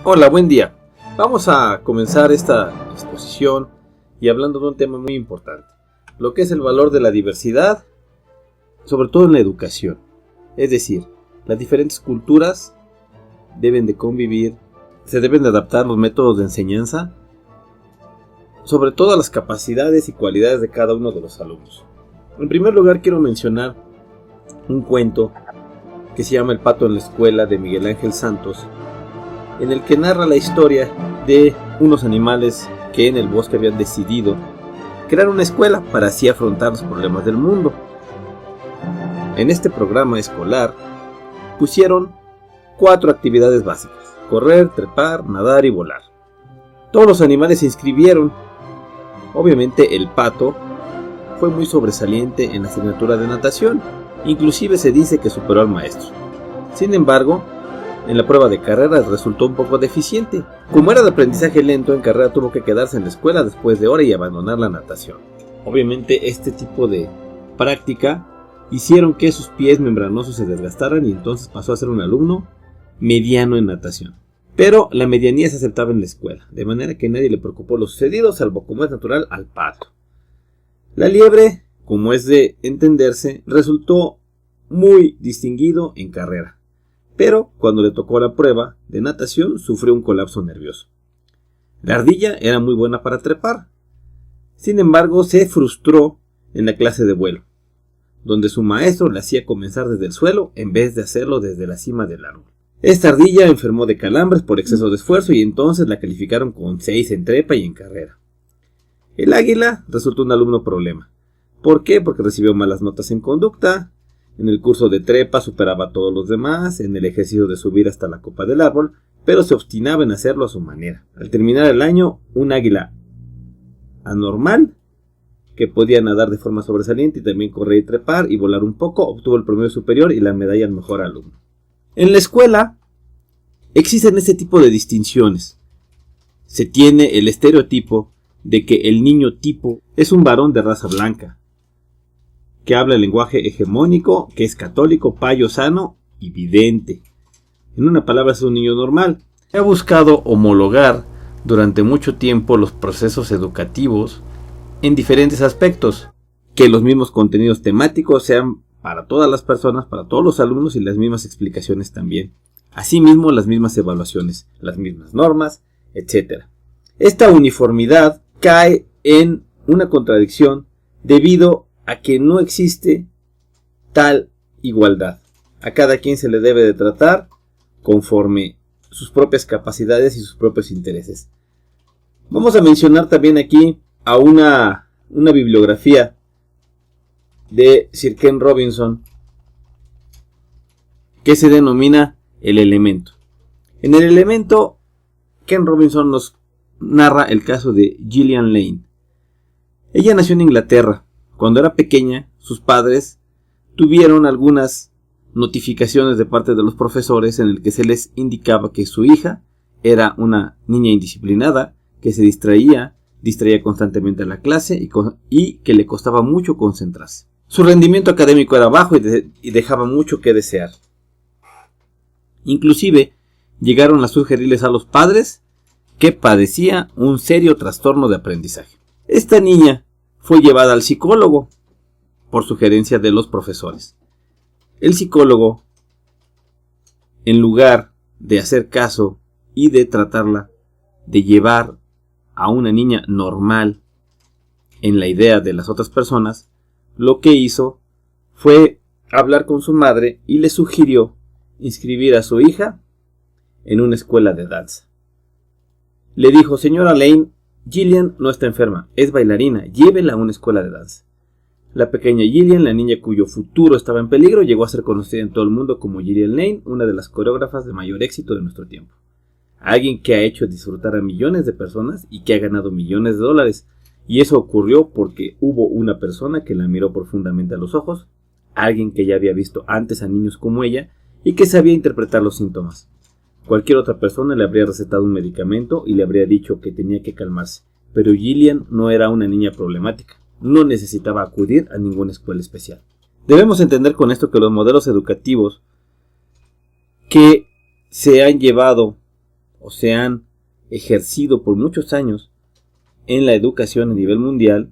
Hola, buen día. Vamos a comenzar esta exposición y hablando de un tema muy importante, lo que es el valor de la diversidad, sobre todo en la educación. Es decir, las diferentes culturas deben de convivir, se deben de adaptar los métodos de enseñanza, sobre todo a las capacidades y cualidades de cada uno de los alumnos. En primer lugar, quiero mencionar un cuento que se llama El pato en la escuela, de Miguel Ángel Santos, en el que narra la historia de unos animales que en el bosque habían decidido crear una escuela para así afrontar los problemas del mundo. En este programa escolar pusieron 4 actividades básicas: correr, trepar, nadar y volar. Todos los animales se inscribieron. Obviamente el pato fue muy sobresaliente en la asignatura de natación, inclusive se dice que superó al maestro. Sin embargo, en la prueba de carrera resultó un poco deficiente. Como era de aprendizaje lento, en carrera tuvo que quedarse en la escuela después de hora y abandonar la natación. Obviamente este tipo de práctica hicieron que sus pies membranosos se desgastaran y entonces pasó a ser un alumno mediano en natación. Pero la medianía se aceptaba en la escuela, de manera que nadie le preocupó lo sucedido, salvo, como es natural, al pato. La liebre, como es de entenderse, resultó muy distinguido en carrera, pero cuando le tocó la prueba de natación sufrió un colapso nervioso. La ardilla era muy buena para trepar, sin embargo se frustró en la clase de vuelo, donde su maestro la hacía comenzar desde el suelo en vez de hacerlo desde la cima del árbol. Esta ardilla enfermó de calambres por exceso de esfuerzo y entonces la calificaron con 6 en trepa y en carrera. El águila resultó un alumno problema. ¿Por qué? Porque recibió malas notas en conducta. En el curso de trepa superaba a todos los demás, en el ejercicio de subir hasta la copa del árbol, pero se obstinaba en hacerlo a su manera. Al terminar el año, un águila anormal, que podía nadar de forma sobresaliente y también correr y trepar y volar un poco, obtuvo el premio superior y la medalla al mejor alumno. En la escuela existen este tipo de distinciones. Se tiene el estereotipo de que el niño tipo es un varón de raza blanca, que habla el lenguaje hegemónico, que es católico, payo, sano y vidente. En una palabra, es un niño normal. Se ha buscado homologar durante mucho tiempo los procesos educativos en diferentes aspectos, que los mismos contenidos temáticos sean para todas las personas, para todos los alumnos, y las mismas explicaciones también. Asimismo, las mismas evaluaciones, las mismas normas, etc. Esta uniformidad cae en una contradicción debido a que no existe tal igualdad. A cada quien se le debe de tratar conforme sus propias capacidades y sus propios intereses. Vamos a mencionar también aquí a una bibliografía de Sir Ken Robinson que se denomina El elemento. En El elemento, Ken Robinson nos narra el caso de Gillian Lane. Ella nació en Inglaterra. Cuando era pequeña, sus padres tuvieron algunas notificaciones de parte de los profesores en el que se les indicaba que su hija era una niña indisciplinada, que se distraía constantemente en la clase y que le costaba mucho concentrarse. Su rendimiento académico era bajo y dejaba mucho que desear. Inclusive llegaron a sugerirles a los padres que padecía un serio trastorno de aprendizaje. Esta niña fue llevada al psicólogo por sugerencia de los profesores. El psicólogo, en lugar de hacer caso y de tratarla, de llevar a una niña normal en la idea de las otras personas, lo que hizo fue hablar con su madre y le sugirió inscribir a su hija en una escuela de danza. Le dijo: señora Lane, Gillian no está enferma, es bailarina, llévela a una escuela de danza. La pequeña Gillian, la niña cuyo futuro estaba en peligro, llegó a ser conocida en todo el mundo como Gillian Lane, una de las coreógrafas de mayor éxito de nuestro tiempo. Alguien que ha hecho disfrutar a millones de personas y que ha ganado millones de dólares. Y eso ocurrió porque hubo una persona que la miró profundamente a los ojos, alguien que ya había visto antes a niños como ella y que sabía interpretar los síntomas. Cualquier otra persona le habría recetado un medicamento y le habría dicho que tenía que calmarse, pero Gillian no era una niña problemática, no necesitaba acudir a ninguna escuela especial. Debemos entender con esto que los modelos educativos que se han llevado o se han ejercido por muchos años en la educación a nivel mundial,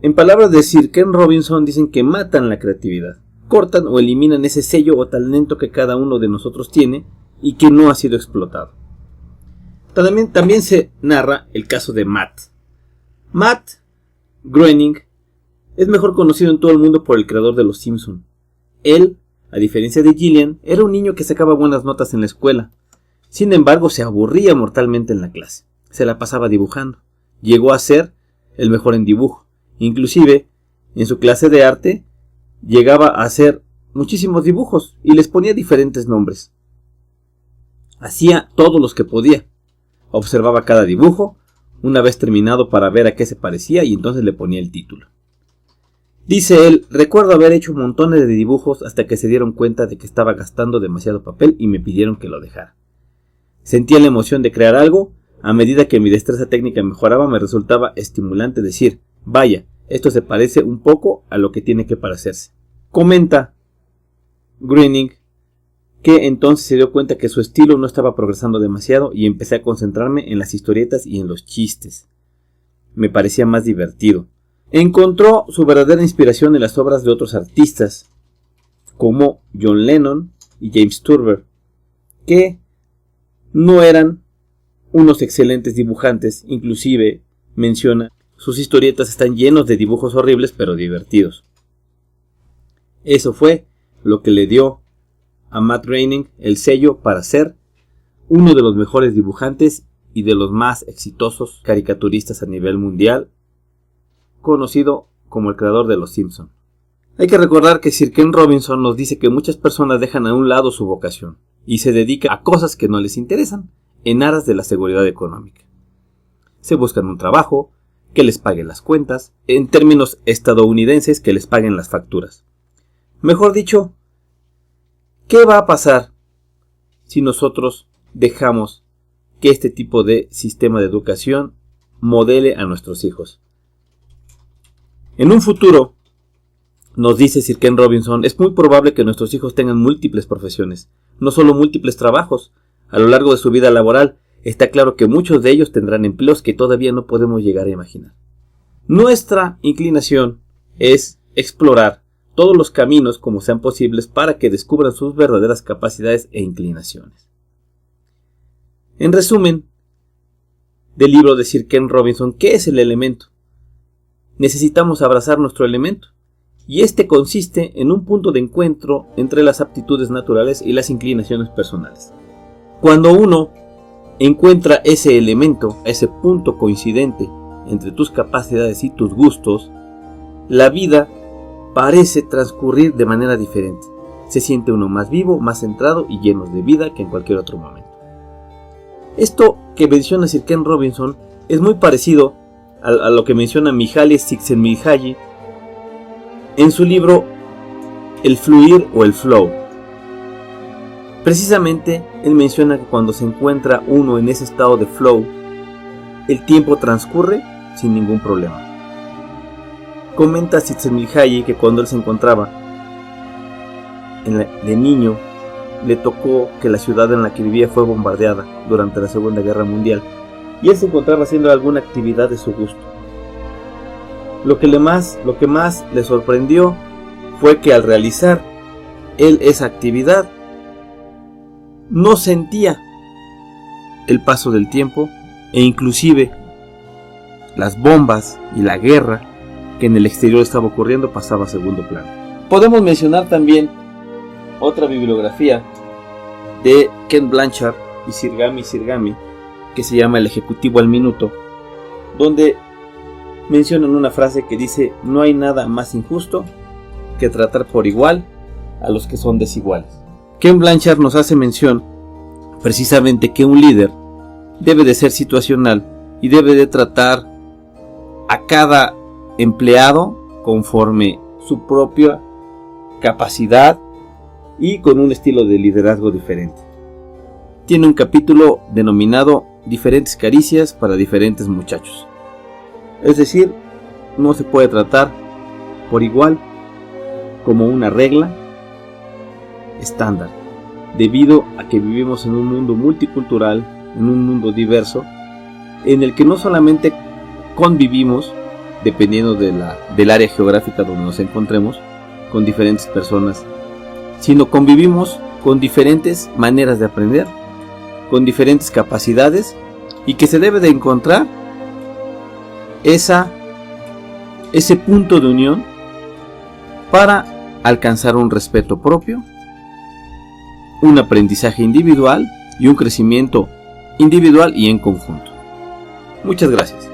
en palabras de Sir Ken Robinson, dicen que matan la creatividad, cortan o eliminan ese sello o talento que cada uno de nosotros tiene y que no ha sido explotado. También se narra el caso de Matt. Matt Groening es mejor conocido en todo el mundo por el creador de Los Simpson. Él, a diferencia de Gillian, era un niño que sacaba buenas notas en la escuela. Sin embargo, se aburría mortalmente en la clase. Se la pasaba dibujando. Llegó a ser el mejor en dibujo. Inclusive, en su clase de arte, llegaba a hacer muchísimos dibujos y les ponía diferentes nombres. Hacía todos los que podía. Observaba cada dibujo, una vez terminado, para ver a qué se parecía, y entonces le ponía el título. Dice él: recuerdo haber hecho montones de dibujos hasta que se dieron cuenta de que estaba gastando demasiado papel y me pidieron que lo dejara. Sentía la emoción de crear algo. A medida que mi destreza técnica mejoraba, me resultaba estimulante decir: vaya, esto se parece un poco a lo que tiene que parecerse. Comenta Groening que entonces se dio cuenta que su estilo no estaba progresando demasiado y empecé a concentrarme en las historietas y en los chistes. Me parecía más divertido. Encontró su verdadera inspiración en las obras de otros artistas, como John Lennon y James Turber, que no eran unos excelentes dibujantes. Inclusive menciona: sus historietas están llenos de dibujos horribles pero divertidos. Eso fue lo que le dio a Matt Groening el sello para ser uno de los mejores dibujantes y de los más exitosos caricaturistas a nivel mundial, conocido como el creador de Los Simpson. Hay que recordar que Sir Ken Robinson nos dice que muchas personas dejan a un lado su vocación y se dedican a cosas que no les interesan en aras de la seguridad económica. Se buscan un trabajo que les pague las cuentas, en términos estadounidenses, que les paguen las facturas. Mejor dicho, ¿qué va a pasar si nosotros dejamos que este tipo de sistema de educación modele a nuestros hijos? En un futuro, nos dice Sir Ken Robinson, es muy probable que nuestros hijos tengan múltiples profesiones, no solo múltiples trabajos. A lo largo de su vida laboral, está claro que muchos de ellos tendrán empleos que todavía no podemos llegar a imaginar. Nuestra inclinación es explorar todos los caminos como sean posibles para que descubran sus verdaderas capacidades e inclinaciones. En resumen, del libro de Sir Ken Robinson, ¿qué es el elemento? Necesitamos abrazar nuestro elemento, y este consiste en un punto de encuentro entre las aptitudes naturales y las inclinaciones personales. Cuando uno encuentra ese elemento, ese punto coincidente entre tus capacidades y tus gustos, la vida parece transcurrir de manera diferente. Se siente uno más vivo, más centrado y lleno de vida que en cualquier otro momento. Esto que menciona Sir Ken Robinson es muy parecido a lo que menciona Mihaly Csikszentmihalyi en su libro El fluir o el flow. Precisamente él menciona que cuando se encuentra uno en ese estado de flow, el tiempo transcurre sin ningún problema. Comenta Csikszentmihalyi que cuando él se encontraba de niño, le tocó que la ciudad en la que vivía fue bombardeada durante la Segunda Guerra Mundial y él se encontraba haciendo alguna actividad de su gusto. Lo que más le sorprendió fue que al realizar él esa actividad no sentía el paso del tiempo, e inclusive las bombas y la guerra que en el exterior estaba ocurriendo pasaba a segundo plano. Podemos mencionar también otra bibliografía de Ken Blanchard y Sirgami Sirgami, que se llama El Ejecutivo al Minuto, donde mencionan una frase que dice: no hay nada más injusto que tratar por igual a los que son desiguales. Ken Blanchard nos hace mención precisamente que un líder debe de ser situacional y debe de tratar a cada empleado conforme su propia capacidad y con un estilo de liderazgo diferente. Tiene un capítulo denominado Diferentes caricias para diferentes muchachos. Es decir, no se puede tratar por igual como una regla estándar. debido a que vivimos en un mundo multicultural, en un mundo diverso, en el que no solamente convivimos, dependiendo del área geográfica donde nos encontremos, con diferentes personas, sino convivimos con diferentes maneras de aprender, con diferentes capacidades, y que se debe de encontrar ese punto de unión para alcanzar un respeto propio, un aprendizaje individual y un crecimiento individual y en conjunto. Muchas gracias.